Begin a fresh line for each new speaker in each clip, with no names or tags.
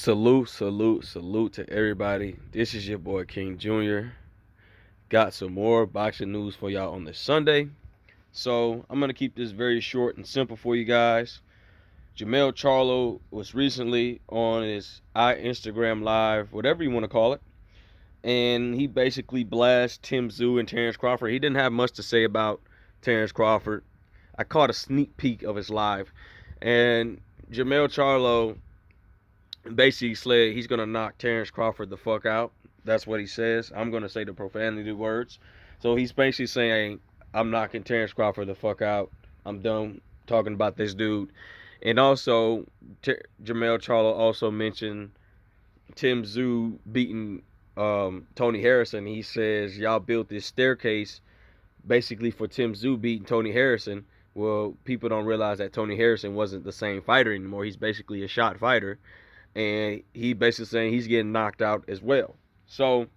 Salute, salute, salute to everybody. This is your boy King Jr. Got some more boxing news for y'all on this Sunday. So I'm gonna keep this very short and simple for you guys. Jermell Charlo was recently on his Instagram live, whatever you want to call it, and he basically blasted Tszyu and Terence Crawford. He didn't have much to say about Terence Crawford. I caught a sneak peek of his live, and Jermell Charlo basically said he's gonna knock Terence Crawford the fuck out. That's what he says. I'm gonna say the profanity words. So he's basically saying, I'm knocking Terence Crawford the fuck out. I'm done talking about this dude. And also, Jermell Charlo also mentioned Tszyu beating Tony Harrison. He says y'all built this staircase basically for Tszyu beating Tony Harrison. Well, people don't realize that Tony Harrison wasn't the same fighter anymore. He's basically a shot fighter, and he basically saying he's getting knocked out as well. So,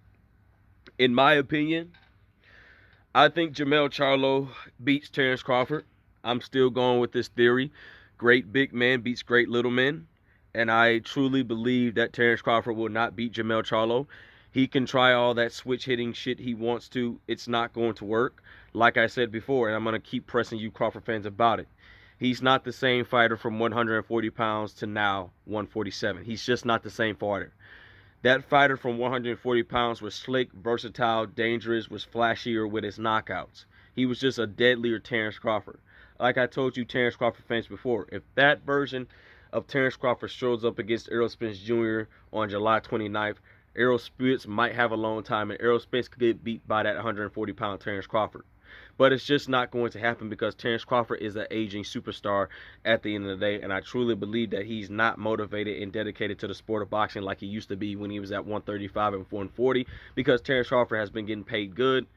in my opinion, I think Jermell Charlo beats Terence Crawford. I'm still going with this theory. Great big man beats great little men. And I truly believe that Terence Crawford will not beat Jermell Charlo. He can try all that switch hitting shit he wants to. It's not going to work. Like I said before, and I'm going to keep pressing you Crawford fans about it. He's not the same fighter from 140 pounds to now 147. He's just not the same fighter. That fighter from 140 pounds was slick, versatile, dangerous, was flashier with his knockouts. He was just a deadlier Terence Crawford. Like I told you Terence Crawford fans before, if that version of Terence Crawford shows up against Errol Spence Jr. on July 29th, Errol Spence might have a long time, and Errol Spence could get beat by that 140-pound Terence Crawford. But it's just not going to happen because Terence Crawford is an aging superstar at the end of the day, and I truly believe that he's not motivated and dedicated to the sport of boxing like he used to be when he was at 135 and 140, because Terence Crawford has been getting paid good,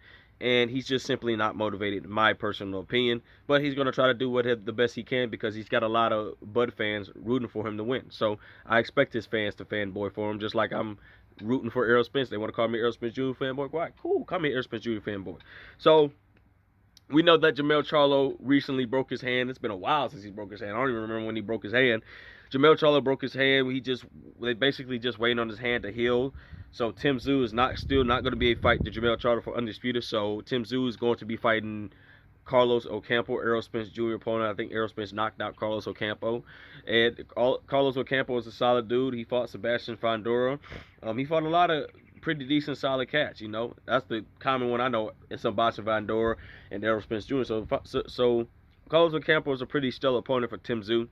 and he's just simply not motivated, in my personal opinion. But he's going to try to do the best he can because he's got a lot of Bud fans rooting for him to win. So I expect his fans to fanboy for him, just like I'm rooting for Errol Spence. They want to call me Errol Spence Jr. fanboy. Why? Cool, call me Errol Spence Jr. fanboy. So we know that Jermell Charlo recently broke his hand. It's been a while since he broke his hand. I don't even remember when he broke his hand. Jermell Charlo broke his hand. They basically just waiting on his hand to heal. So Tszyu is still not going to be a fight to Jermell Charlo for undisputed. So Tszyu is going to be fighting Carlos Ocampo, Errol Spence Jr. opponent. I think Errol Spence knocked out Carlos Ocampo. And Carlos Ocampo is a solid dude. He fought Sebastian Fondora. He fought a lot of pretty decent, solid cats. You know, that's the common one I know. It's Sebastian Fondora and Errol Spence Jr. So Carlos Ocampo is a pretty stellar opponent for Tszyu.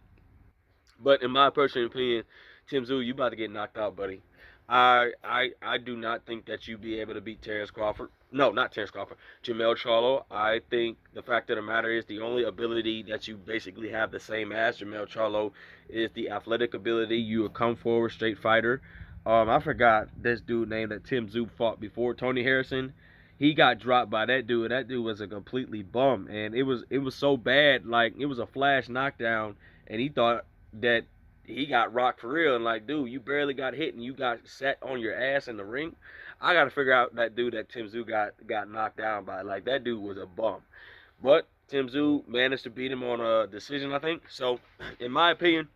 But in my personal opinion, Tszyu, you about to get knocked out, buddy. I do not think that you be able to beat Terence Crawford. No, not Terence Crawford. Jermell Charlo. I think the fact of the matter is the only ability that you basically have the same as Jermell Charlo is the athletic ability. You a come forward straight fighter. I forgot this dude name that Tszyu fought before, Tony Harrison. He got dropped by that dude. That dude was a completely bum, and it was so bad. Like, it was a flash knockdown, and he thought that he got rocked for real. And like, dude, you barely got hit, and you got set on your ass in the ring. I got to figure out that dude that Tszyu got knocked down by. Like, that dude was a bum, but Tszyu managed to beat him on a decision, I think. So, in my opinion,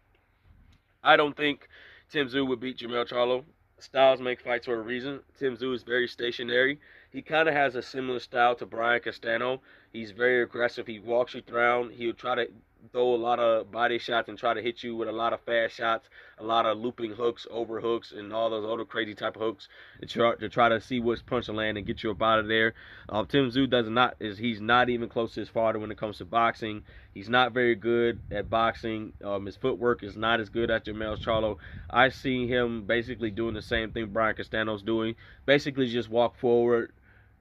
I don't think Tszyu would beat Jermell Charlo. Styles make fights for a reason. Tszyu is very stationary. He kind of has a similar style to Brian Castano. He's very aggressive. He walks you around. He'll try to throw a lot of body shots and try to hit you with a lot of fast shots, a lot of looping hooks, over hooks, and all those other crazy type of hooks to try to see which punch to land and get you up out of there. Tszyu he's not even close to his father when it comes to boxing. He's not very good at boxing. His footwork is not as good as Jermell Charlo. I see him basically doing the same thing Brian Castano's doing. Basically just walk forward,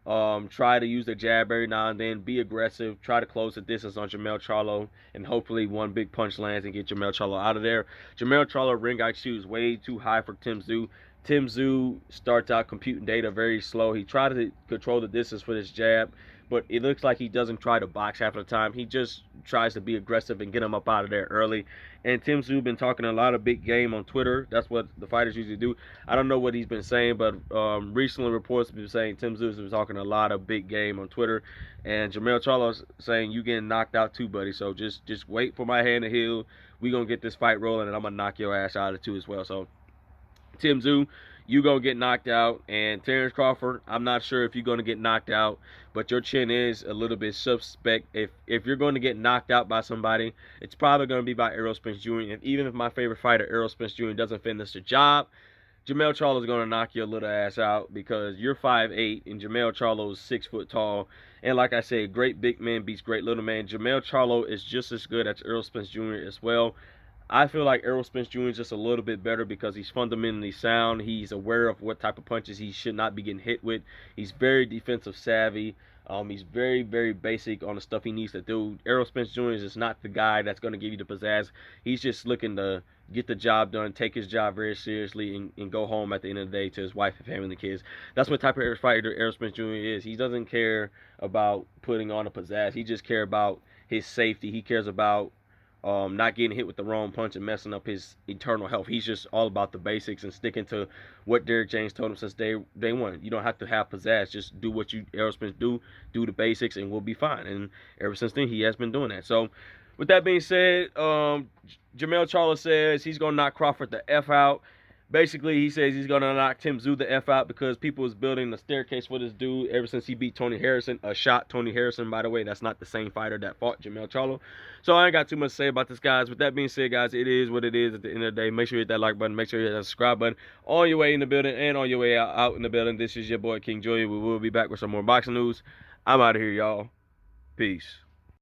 try to use the jab every now and then, be aggressive, try to close the distance on Jermell Charlo, and hopefully one big punch lands and get Jermell Charlo out of there. Jermell Charlo ring IQ is way too high for Tszyu. Tszyu starts out computing data very slow. He tried to control the distance with his jab, but it looks like he doesn't try to box half the time. He just tries to be aggressive and get him up out of there early. And Tszyu been talking a lot of big game on Twitter. That's what the fighters usually do. I don't know what he's been saying, but recently reports have been saying Tszyu's been talking a lot of big game on Twitter. And Jermell Charlo's saying you getting knocked out too, buddy. So just wait for my hand to heal. We gonna get this fight rolling, and I'm gonna knock your ass out of it too as well. So Tszyu, you gonna get knocked out, and Terence Crawford, I'm not sure if you're gonna get knocked out, but your chin is a little bit suspect. If you're going to get knocked out by somebody, it's probably gonna be by Errol Spence Jr. And even if my favorite fighter, Errol Spence Jr., doesn't finish the job, Jermell Charlo is gonna knock your little ass out because you're 5'8" and Jermell Charlo is 6 foot tall. And like I said, great big man beats great little man. Jermell Charlo is just as good as Errol Spence Jr. as well. I feel like Errol Spence Jr. is just a little bit better because he's fundamentally sound. He's aware of what type of punches he should not be getting hit with. He's very defensive savvy. He's very, very basic on the stuff he needs to do. Errol Spence Jr. is just not the guy that's going to give you the pizzazz. He's just looking to get the job done, take his job very seriously, and go home at the end of the day to his wife and family and the kids. That's what type of fighter Errol Spence Jr. is. He doesn't care about putting on a pizzazz. He just cares about his safety. He cares about not getting hit with the wrong punch and messing up his eternal health. He's just all about the basics and sticking to what Derrick James told him since day one. You don't have to have pizzazz. Just do what you Errol Spence do the basics, and we'll be fine. And ever since then, he has been doing that. So, with that being said, Jermell Charlo says he's going to knock Crawford the F out. Basically, he says he's going to knock Tszyu the F out because people was building a staircase for this dude ever since he beat Tony Harrison. Shot Tony Harrison, by the way. That's not the same fighter that fought Jermell Charlo. So I ain't got too much to say about this, guys. With that being said, guys, it is what it is at the end of the day. Make sure you hit that like button. Make sure you hit that subscribe button on your way in the building and on your way out in the building. This is your boy, King Junior. We will be back with some more boxing news. I'm out of here, y'all. Peace.